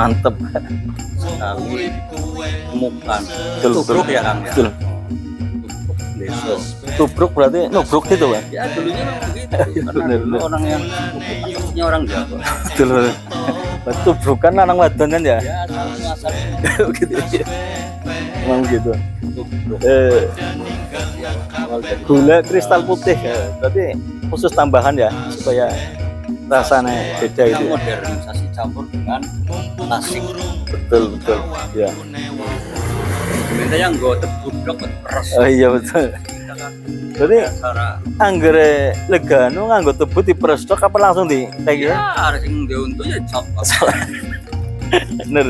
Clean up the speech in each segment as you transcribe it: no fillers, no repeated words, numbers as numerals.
mantep. sekali temukan. Betul, Tubruk ya Kang ya. Betul. Deso. Tubruk berarti nubruk gitu kan? Ya dulunya memang begitu. Karena dulu orang yang maksudnya orang Jawa. Betul. Tubruk kan anak wadon kan ya? Ya asal Gitu ya. Emang gitu. tubruk. Gula kristal putih ya. Berarti khusus tambahan ya supaya rasanya beda Kita itu. Ya? modernisasi campur dengan klasik. Betul. Ya. Kita yang gue tebudok peres. Oh iya betul. Berarti Cara anggere legano nganggo tebu diperes tok apa langsung di kayak gitu? ya harus yang dia untuk ya copot. Bener.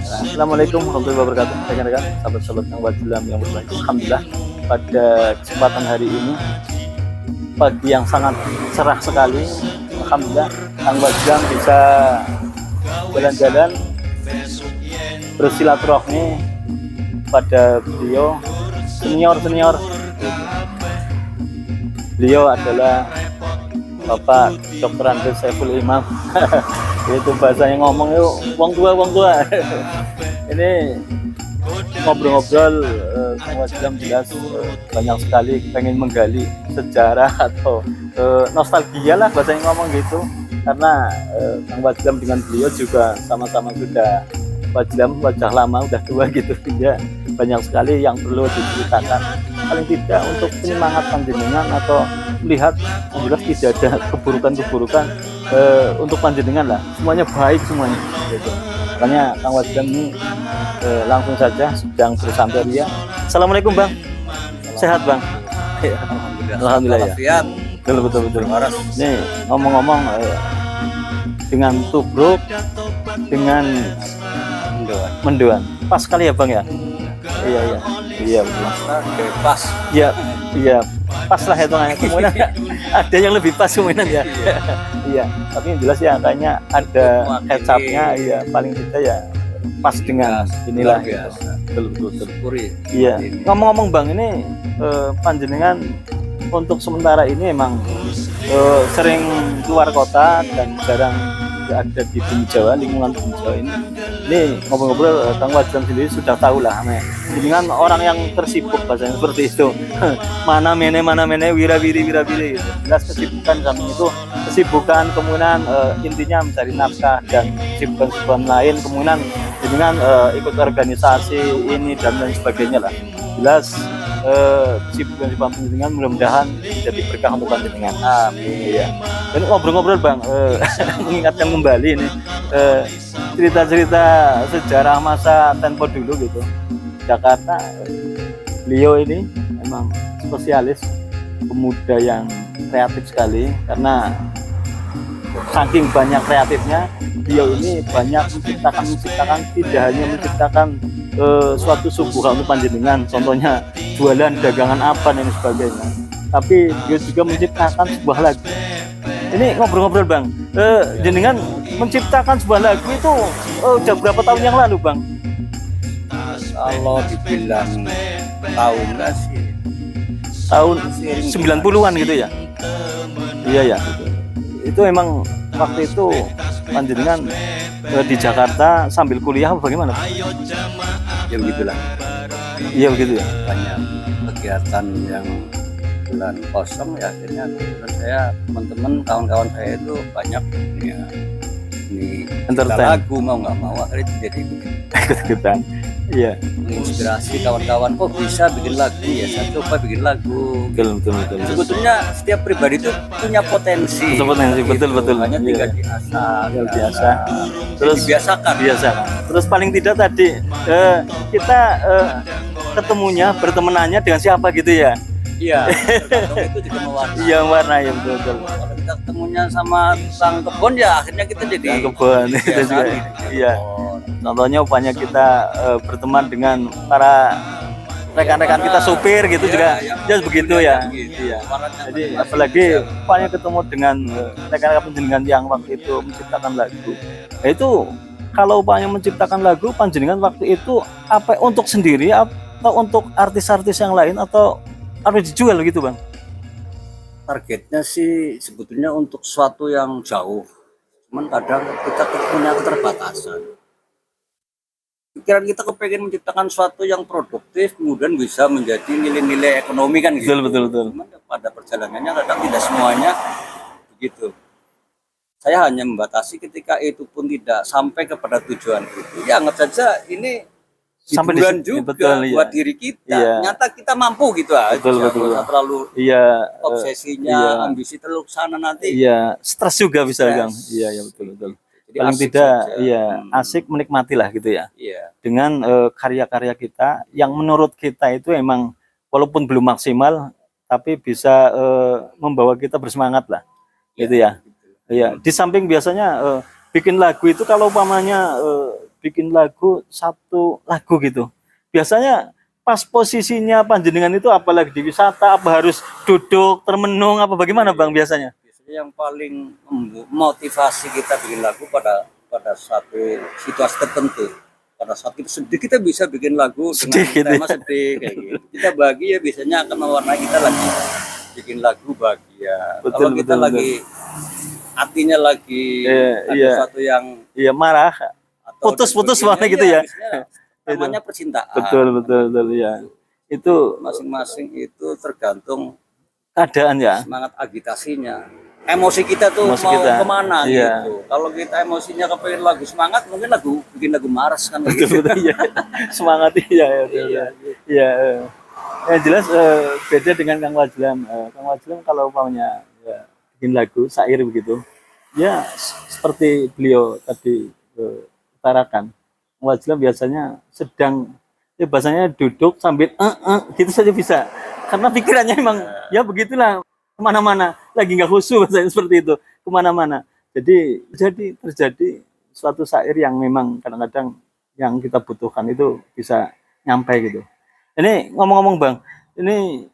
Assalamualaikum warahmatullahi wabarakatuh. Rekan-rekan, sahabat-sahabat yang wajilam yang berbahagia. Alhamdulillah pada kesempatan hari ini pagi yang sangat cerah sekali. Alhamdulillah Kang Wajilam bisa jalan-jalan bersilaturahmi pada beliau senior. Beliau adalah Bapak Dr. Andres Saiful Imam. Itu bahasanya ngomong yuk wong tua. Ini ngobrol-ngobrol Kang Wajilam jelas banyak sekali pengen menggali sejarah atau nostalgia lah bahasanya ngomong gitu, karena Kang Wajilam dengan beliau juga sama-sama sudah Wajilam wajah lama udah tua gitu ya, banyak sekali yang perlu diceritakan paling tidak untuk penyemangat panjenengan atau melihat jelas tidak ada keburukan untuk panjenengan lah, semuanya baik semuanya gitu. Makanya Kang Wajilam ini langsung saja sedang bersantai ya. Assalamualaikum Bang, sehat Bang? Alhamdulillah ya. Betul. Waras. Nih ngomong-ngomong dengan tubruk dengan mendoan pas sekali ya Bang ya. Iya Bebas. Iya pas lah hitungannya, kemudian ada yang lebih pas kemudian ya. Iya tapi yang jelas ya kayaknya ada kecapnya ya, paling tidak ya pas dengan inilah biasa. betul. Puri. Iya ngomong-ngomong Bang, ini panjenengan untuk sementara ini emang sering keluar kota dan jarang ada di bumi Jawa, lingkungan bumi Jawa ini. Ini ngobrol-ngobrol Kang Wajilam sendiri sudah tahu lah, dengan orang yang tersibuk bahasanya seperti itu. mana mene wira-wiri gitu. Jelas kesibukan kami itu kesibukan, kemudian intinya mencari nafkah dan kesibukan lain, kemudian dengan ikut organisasi ini dan lain sebagainya lah. Jelas kesibukan panjenengan mudah-mudahan jadi berkah untuk panjenengan. Amin ya. Dan ngobrol-ngobrol Bang, mengingatkan kembali ini cerita-cerita sejarah masa tempo dulu gitu. Jakarta, beliau ini memang spesialis, pemuda yang kreatif sekali, karena saking banyak kreatifnya beliau ini banyak menciptakan tidak hanya menciptakan suatu suguhan untuk panjenengan, contohnya jualan dagangan apa dan sebagainya, tapi dia juga menciptakan sebuah lagu. Ini ngobrol-ngobrol Bang, jenengan menciptakan sebuah lagu itu udah berapa tahun yang lalu Bang? Kalau dibilang tahun nggak sih, Tahun 90-an gitu ya? Iya ya. Itu emang waktu itu panjenengan di Jakarta sambil kuliah apa bagaimana? ya begitulah. Iya begitu ya. Banyak kegiatan yang bulan kosong ya, akhirnya kebetulan saya, teman-teman, kawan-kawan saya itu banyak ya ini Entertain. lagu mau nggak mau akhirnya itu jadi Ikut-ikutan. Iya. menginspirasi kawan-kawan, kok bisa bikin lagu ya, saya coba bikin lagu. Betul. Sebetulnya setiap pribadi itu punya potensi. Betul. Hanya tinggal Biasa. Terus dibiasakan. Terus paling tidak tadi kita ketemunya bertemanannya dengan siapa gitu ya? Iya. Tergantung itu juga mewarnai. Iya warna ya betul. Kalau kita ketemunya sama tukang kebun ya akhirnya kita jadi Kebun itu juga. Iya. Contohnya upaya kita berteman dengan para rekan-rekan kita supir gitu juga ya begitu ya. Iya. Jadi apalagi upaya ketemu dengan rekan-rekan panjenengan yang waktu itu menciptakan lagu. Nah, itu kalau upaya menciptakan lagu panjenengan waktu itu apa untuk sendiri atau untuk artis-artis yang lain atau harus dijual gitu Bang? targetnya sih sebetulnya untuk sesuatu yang jauh. Cuman kadang kita punya keterbatasan. Pikiran kita kepengen menciptakan sesuatu yang produktif, kemudian bisa menjadi nilai-nilai ekonomi kan gitu. Betul, betul, betul. Cuman pada perjalanannya kadang tidak semuanya begitu. Saya hanya membatasi ketika itu pun tidak sampai kepada tujuan itu. Ya anggap saja ini Sampai hiburan di- juga betul, iya. buat diri kita. Iya. Nyata kita mampu gitu aja. Betul, betul. Nggak usah terlalu Iya, obsesinya, iya. ambisi terlalu sana nanti. iya, stres juga bisa, Stres. Kang. Iya, ya betul, betul. Jadi Paling asik tidak, saja. iya, asik menikmati lah gitu ya. Iya. Dengan karya-karya kita yang menurut kita itu emang walaupun belum maksimal, tapi bisa membawa kita bersemangat lah, gitu ya. Iya, di samping biasanya bikin lagu itu kalau umpamanya bikin lagu satu lagu gitu, biasanya pas posisinya panjenengan itu apalagi di wisata apa harus duduk termenung apa bagaimana Bang biasanya? Biasanya yang paling motivasi kita bikin lagu pada satu situasi tertentu. Pada saat itu sedih kita bisa bikin lagu Sedih dengan gitu tema ya. sedih kayak gitu. Kita bahagia biasanya akan mewarnai kita lagi bikin lagu bahagia. Betul, Kalau kita betul, lagi hatinya lagi ada iya. sesuatu yang Iya marah, atau putus-putus sebagainya, mana gitu ya. biasanya namanya percintaan. Betul, betul, betul ya. Itu Masing-masing itu tergantung keadaan ya. semangat agitasinya. Emosi kita tuh Emosi mau kita, kemana iya. gitu. Kalau kita emosinya kepengen lagu semangat, mungkin bikin lagu maras kan Betul, gitu. betul, iya. Semangat iya, ya, betul, Iya. iya. Yang jelas beda dengan Kang Wajlam. Kang Wajlam kalau umpamanya ya, bikin lagu syair begitu, ya seperti beliau tadi utarakan, Kang Wajlam biasanya sedang ya bahasanya duduk sambil gitu saja bisa. Karena pikirannya emang ya begitulah kemana-mana, lagi nggak khusyuk bahasanya seperti itu kemana-mana. Jadi terjadi suatu syair yang memang kadang-kadang yang kita butuhkan itu bisa nyampe gitu. Ini ngomong-ngomong Bang, ini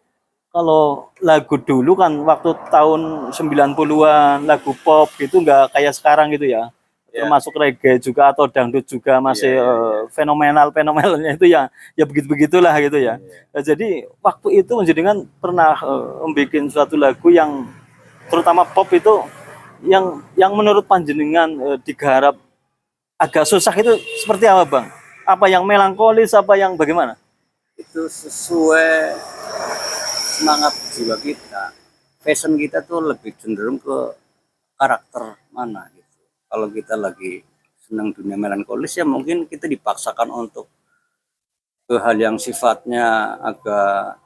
kalau lagu dulu kan waktu tahun 90-an lagu pop gitu nggak kayak sekarang gitu ya. Ya. Termasuk reggae juga atau dangdut juga masih fenomenalnya itu ya begitu-begitulah gitu ya. Nah, jadi waktu itu menjadikan pernah membuat suatu lagu yang terutama pop itu yang menurut panjenengan digarap agak susah itu seperti apa Bang? Apa yang melankolis apa yang bagaimana? Itu sesuai semangat jiwa kita. Fashion kita tuh lebih cenderung ke karakter mana gitu. Kalau kita lagi senang dunia melankolis ya mungkin kita dipaksakan untuk ke hal yang sifatnya agak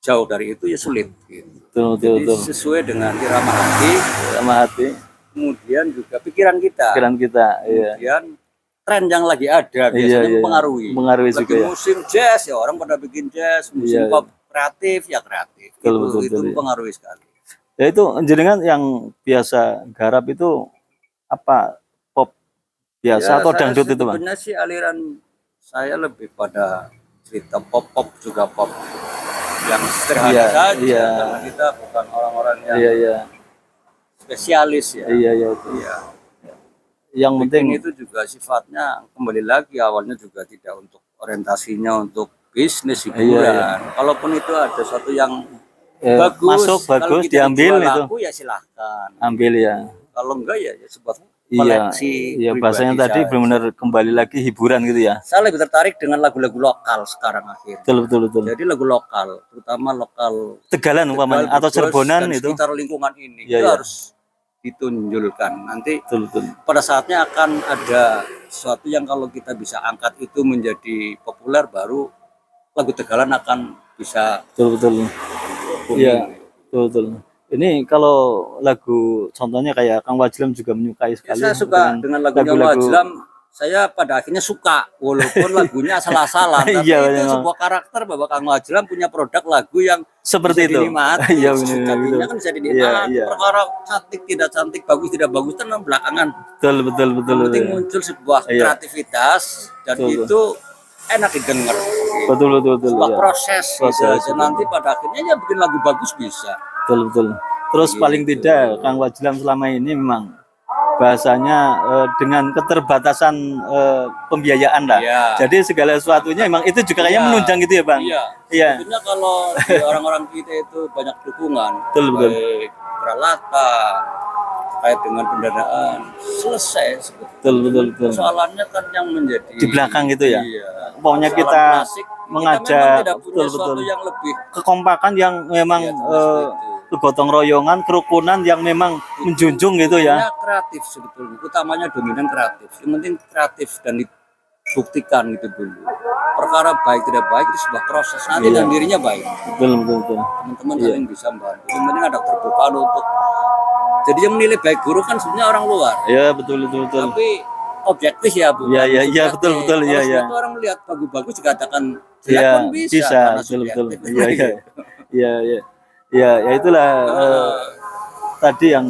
jauh dari itu ya sulit gitu. Jadi sesuai dengan irama hati, kemudian juga pikiran kita. Iya. Kemudian tren yang lagi ada biasanya mempengaruhi. Juga lagi ya. musim jazz ya orang pada bikin jazz, musim pop kreatif ya kreatif. Itu mempengaruhi sekali. Ya itu jenengan yang biasa garap itu apa pop biasa atau dangdut itu Bang? Sebenarnya sih aliran saya lebih pada cerita pop juga pop yang sederhana saja karena kita bukan orang-orang yang spesialis ya. Iya. Yang penting itu juga sifatnya kembali lagi awalnya juga tidak untuk orientasinya untuk bisnis hiburan. Kalaupun itu ada sesuatu yang bagus diambil itu. Laku, ya silahkan. Ambil ya. Kalau enggak ya sebuah koleksi. Iya bahasanya tadi benar-benar kembali lagi hiburan gitu ya. Saya lebih tertarik dengan lagu-lagu lokal sekarang akhirnya. Betul. Jadi lagu lokal, terutama lokal Tegalan umpamanya atau Cirebonan itu. Sekitar lingkungan ini itu harus ditunjukkan. Nanti pada saatnya akan ada sesuatu yang kalau kita bisa angkat itu menjadi populer, baru lagu Tegalan akan bisa. Betul. Iya, betul. Ini kalau lagu contohnya kayak Kang Wajlam juga menyukai sekali. Saya suka dengan lagunya Wajlam. Saya pada akhirnya suka walaupun lagunya salah-salah. Tapi itu sebuah karakter bahwa Kang Wajlam punya produk lagu yang seperti itu. Iya benar. Kan bisa dinikmati. Perkara cantik tidak cantik, bagus tidak bagus itu belakangan. Betul. Penting muncul sebuah kreativitas dan itu enak didengar. Betul. Sebuah proses. Nanti pada akhirnya ya bikin lagu bagus bisa. Betul. Terus paling tidak Kang Wajlam selama ini memang bahasanya dengan keterbatasan pembiayaan lah. Jadi segala sesuatunya memang itu juga kayaknya menunjang gitu ya Bang. Iya. Sebetulnya kalau di orang-orang kita itu banyak dukungan. Betul. Baik peralatan, terkait dengan pendanaan selesai sebetulnya. betul. Persoalannya kan yang menjadi Di belakang gitu ya. Iya. Pokoknya Persoalan kita klasik, kita mengajak memang tidak punya betul sesuatu yang lebih kekompakan yang memang ya, seperti itu. kegotong royongan, kerukunan yang memang menjunjung gitu ya. Punya kreatif sebetulnya, utamanya dominan kreatif. Yang penting kreatif dan dibuktikan gitu dulu. Perkara baik tidak baik itu sebuah proses. Nanti Iya. dan dirinya baik. Betul. Teman-teman saling bisa membantu. Yang penting ada terbuka untuk. Jadi yang menilai baik buruk kan sebenarnya orang luar. Ya betul. Tapi objektif ya bu. Iya betul iya. Kalau orang melihat bagus-bagus dikatakan jelek Iya pun bisa. Karena betul. subjektif. Iya. Ya itulah tadi yang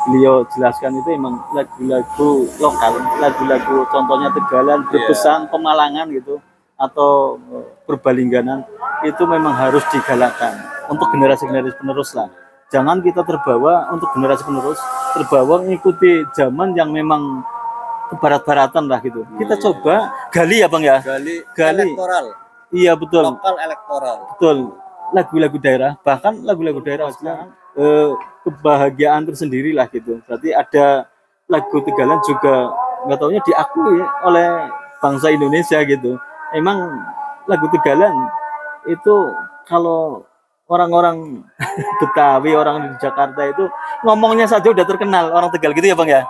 beliau jelaskan itu emang lagu-lagu lokal, lagu-lagu contohnya Tegalan, Berpesan, Pemalangan gitu, atau Berbalingganan itu memang harus digalakkan untuk generasi-generasi penerus lah. Jangan kita terbawa untuk generasi penerus, terbawa mengikuti zaman yang memang kebarat-baratan lah gitu. Kita coba gali ya bang ya. Gali. Elektoral. Iya betul. Lokal elektoral. Betul. Lagu-lagu daerah, bahkan lagu-lagu daerah kebahagiaan tersendiri lah gitu. Berarti ada lagu Tegalan juga nggak taunya diakui oleh bangsa Indonesia gitu. Emang lagu Tegalan itu kalau orang-orang Betawi, orang di Jakarta itu ngomongnya saja udah terkenal orang Tegal gitu ya bang ya.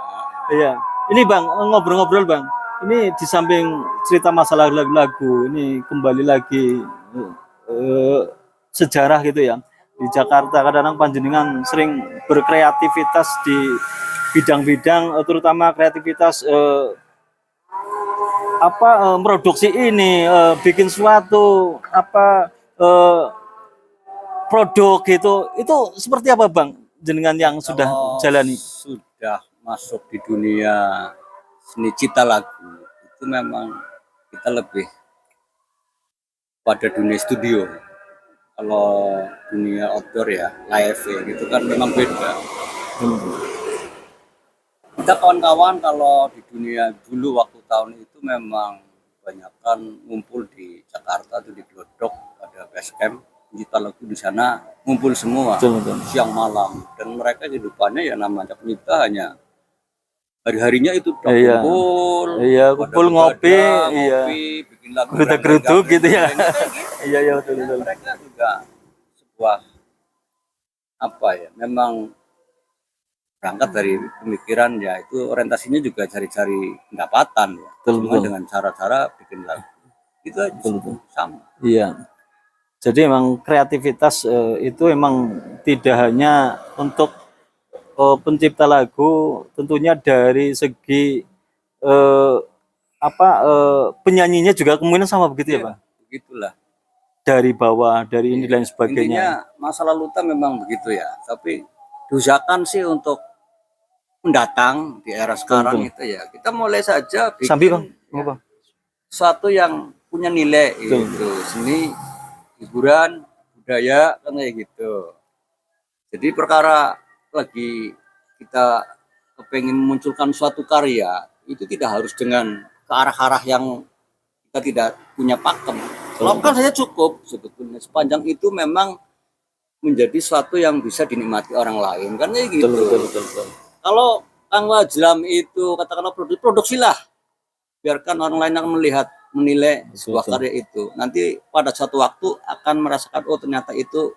Iya. Ini bang ngobrol-ngobrol bang. Ini di samping cerita masalah lagu-lagu, ini kembali lagi sejarah gitu ya. Di Jakarta kadang-kadang panjenengan sering berkreativitas di bidang-bidang terutama kreativitas produksi ini bikin suatu produk gitu. Itu seperti apa bang jenengan yang sudah jalani? Sudah masuk di dunia seni cipta lagu itu memang kita lebih pada dunia studio. Kalau dunia outdoor ya, live ya, gitu kan memang beda. Kita kawan-kawan kalau di dunia dulu waktu tahun itu memang kebanyakan ngumpul di Jakarta tuh di Glodok, ada base camp, kita lagu di sana ngumpul semua siang malam, dan mereka kehidupannya ya namanya penyipta hanya hari-harinya itu kumpul ngopi, bikin lagu geruduk gitu ya. Iya betul. Mereka juga sebuah memang berangkat dari pemikiran ya itu orientasinya juga cari-cari pendapatan ya. Semua dengan cara-cara bikin lagu. Itu sama. Iya. Jadi memang kreativitas itu memang tidak hanya untuk pencipta lagu, tentunya dari segi penyanyinya juga kemungkinan sama begitu ya Pak? Begitulah. Dari bawah, dari ini dan sebagainya. Intinya masa lalu kita memang begitu ya, tapi diusahakan sih untuk mendatang di era sekarang itu ya kita mulai saja bikin sesuatu yang punya nilai itu seni, hiburan, budaya kan kayak gitu. Jadi perkara lagi kita kepengen memunculkan suatu karya itu tidak harus dengan ke arah-arah yang kita tidak punya pakem. Lokal saja cukup sebetulnya, sepanjang itu memang menjadi suatu yang bisa dinikmati orang lain kan kayak gitu. Betul. Kalau Kang Wajlam itu katakanlah produksilah, biarkan orang lain akan menilai sebuah karya itu. Nanti pada suatu waktu akan merasakan oh ternyata itu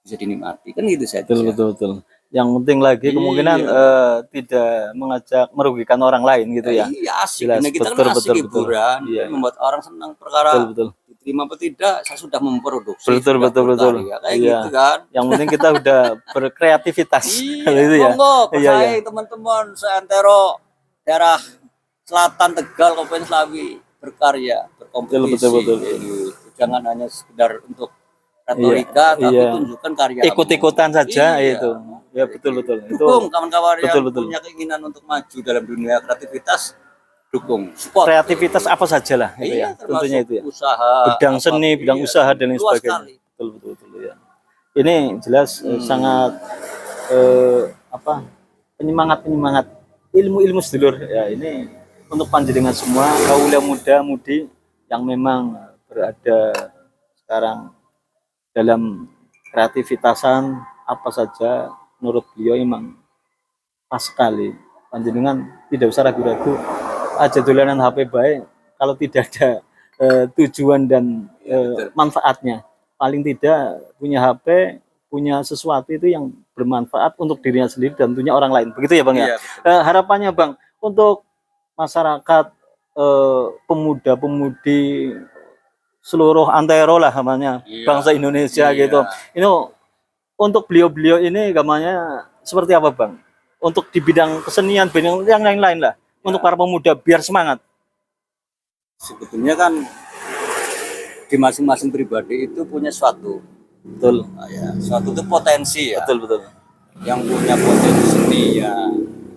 bisa dinikmati kan gitu saja. Betul. Yang penting lagi kemungkinan tidak merugikan orang lain gitu ya. Iya asik. Nah, kita kan asik hiburan, membuat orang senang perkara. Diterima atau tidak, saya sudah memproduksi. Betul. Kayak gitu kan. Yang penting kita udah berkreativitas. Itu ya. Monggo, percaya teman-teman seantero daerah selatan Tegal, Kabupaten Slawi berkarya, berkompetisi. Betul. Jangan hanya sekedar untuk retorika, tapi tunjukkan karya. Ikut-ikutan saja itu. Ya betul. Dukung kawan-kawan yang punya keinginan untuk maju dalam dunia kreativitas, dukung. Support. Kreativitas apa saja lah, gitu ya. Tentunya itu ya. Usaha, bidang seni, bidang usaha dan lain sebagainya. Betul ya. Ini jelas sangat penyemangat ilmu sedulur ya. Ini untuk panjenengan semua kaula muda-mudi yang memang berada sekarang dalam kreativitasan apa saja menurut beliau emang pas sekali. Panjenengan tidak usah ragu-ragu, aja dolanan HP baik kalau tidak ada tujuan dan manfaatnya. Paling tidak punya HP, punya sesuatu itu yang bermanfaat untuk dirinya sendiri dan tentunya orang lain. Begitu ya Bang ya. Iya, Harapannya Bang untuk masyarakat, pemuda-pemudi seluruh antero lah namanya, Iya. bangsa Indonesia Iya. gitu. Ini untuk beliau-beliau ini gamanya seperti apa Bang? Untuk di bidang kesenian, bidang yang lain-lain lah. Untuk para pemuda biar semangat. Sebetulnya kan di masing-masing pribadi itu punya suatu, Betul. suatu itu potensi ya. Betul betul. Yang punya potensi seni ya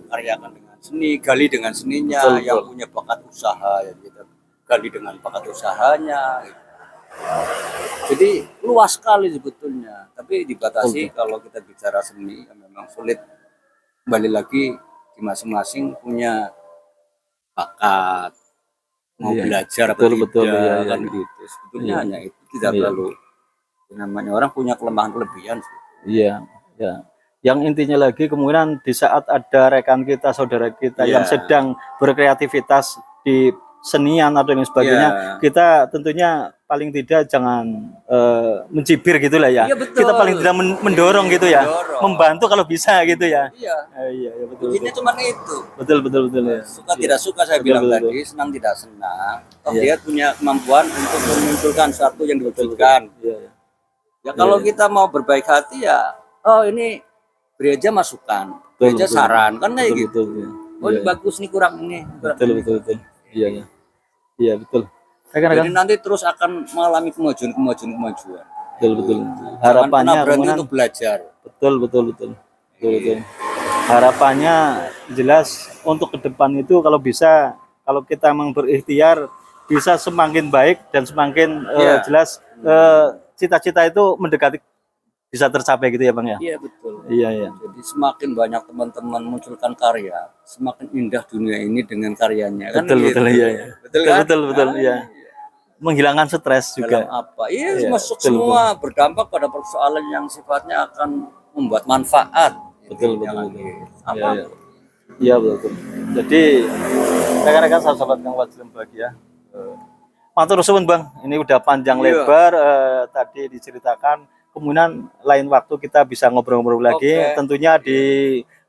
karyakan dengan seni, gali dengan seninya. Betul, Yang betul. punya bakat usaha ya kita gali dengan bakat usahanya. Gitu. Jadi luas sekali sebetulnya, tapi dibatasi kalau kita bicara seni ya memang sulit. Kembali lagi di masing-masing punya bakat, mau Iya. belajar apa Betul, tidak, betul, iya, iya, kan iya. gitu. Sebetulnya Iya. hanya itu, tidak Iya. perlu. Namanya orang punya kelemahan kelebihan. Iya, ya. Yang intinya lagi kemungkinan di saat ada rekan kita, saudara kita Iya. yang sedang berkreativitas di senian atau yang sebagainya, Iya. kita tentunya paling tidak jangan mencibir gitulah ya. Iya, betul. Kita paling tidak mendorong gitu ya, Mendorong. membantu kalau bisa gitu ya. Iya, Iya, ya, betul, intinya betul. cuma itu. Betul, betul, betul ya. Suka tidak suka saya Betul, bilang betul, tadi, senang tidak senang. Toh Iya. dia punya kemampuan untuk memunculkan sesuatu yang Betul, betul. diwujudkan. Iya, iya. Ya kalau Iya. kita mau berbaik hati ya, oh ini beri aja masukan, beri Betul, aja betul. saran, kan kayak Betul, gitu. betul, iya. Oh ini Iya. bagus nih, kurang ini. Kurang Betul, ini. betul, betul. Iya, iya. Iya, betul. Jadi Rekan-rekan, nanti terus akan mengalami kemajuan. betul, betul. Jangan Harapannya pernah berhenti kemungkinan untuk belajar. betul, betul, betul. Betul, betul. Harapannya jelas untuk ke depan itu kalau bisa, kalau kita memang berikhtiar bisa semakin baik dan semakin Iya. jelas cita-cita itu mendekati bisa tercapai gitu ya Bang ya. Iya betul. Iya, iya. Jadi semakin banyak teman-teman munculkan karya, semakin indah dunia ini dengan karyanya. Kan Betul, gitu. betul, iya, iya. Betul Betul, kan? betul, betul, Nah, iya. Menghilangkan stres dalam juga. apa? Iya, Iya, masuk betul, semua berdampak pada persoalan yang sifatnya akan membuat manfaat. Betul, betul, Jangan betul. gitu. Iya, Apa? iya. Iya, betul. Jadi rekan-rekan sahabat Kang Wajilem bahagia. Matur suwun Bang, ini udah panjang Iya. lebar tadi diceritakan. Kemudian lain waktu kita bisa ngobrol-ngobrol lagi, Oke. tentunya di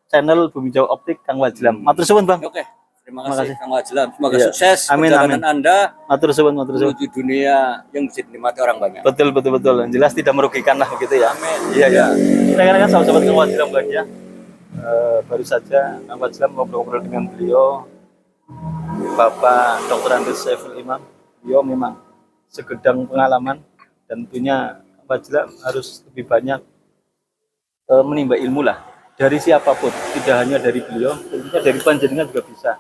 channel Bumi Jawa Optik Kang Wajilem. Matur suwun Bang. Oke. Terima Terima kasih kasih. Kang Wajlan. Semoga Iya. sukses Amin, perjalanan Anda Matur suwun, matur suwun. menuju dunia yang bisa dinikmati orang banyak. Betul, betul, betul. Yang jelas tidak merugikan lah begitu ya. Amin. Iya, iya. Rekan-rekan sahabat Kang Wajilem bahagia. Baru saja Kang Wajilem ngobrol-ngobrol dengan beliau, Bapak Dr. Andes Saiful Imam. Beliau memang segedang pengalaman dan tentunya Kang Wajilem harus lebih banyak menimba ilmu lah dari siapapun, tidak hanya dari beliau, tentunya dari panjenengan juga bisa.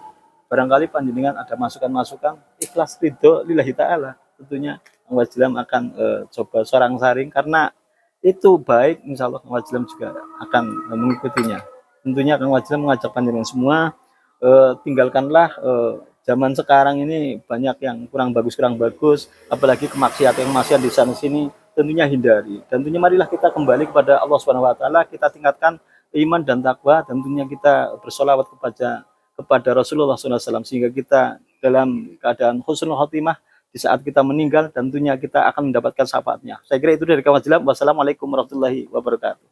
Barangkali panjenengan ada masukan-masukan, ikhlas ridho lillahi ta'ala, tentunya Kang Wajilem akan coba sorang-saring karena itu baik, insya Allah Kang Wajilem juga akan mengikutinya. Tentunya Kang Wajilem mengajak panjenengan semua, tinggalkanlah zaman sekarang ini banyak yang kurang bagus, apalagi kemaksiatan di sana sini, tentunya hindari. Dan tentunya marilah kita kembali kepada Allah Subhanahu wa taala, kita tingkatkan iman dan takwa, dan tentunya kita bersolawat kepada Rasulullah SAW sehingga kita dalam keadaan husnul khotimah di saat kita meninggal, dan tentunya kita akan mendapatkan syafaatnya. Saya kira itu dari Kang Wajilem. Wassalamualaikum warahmatullahi wabarakatuh.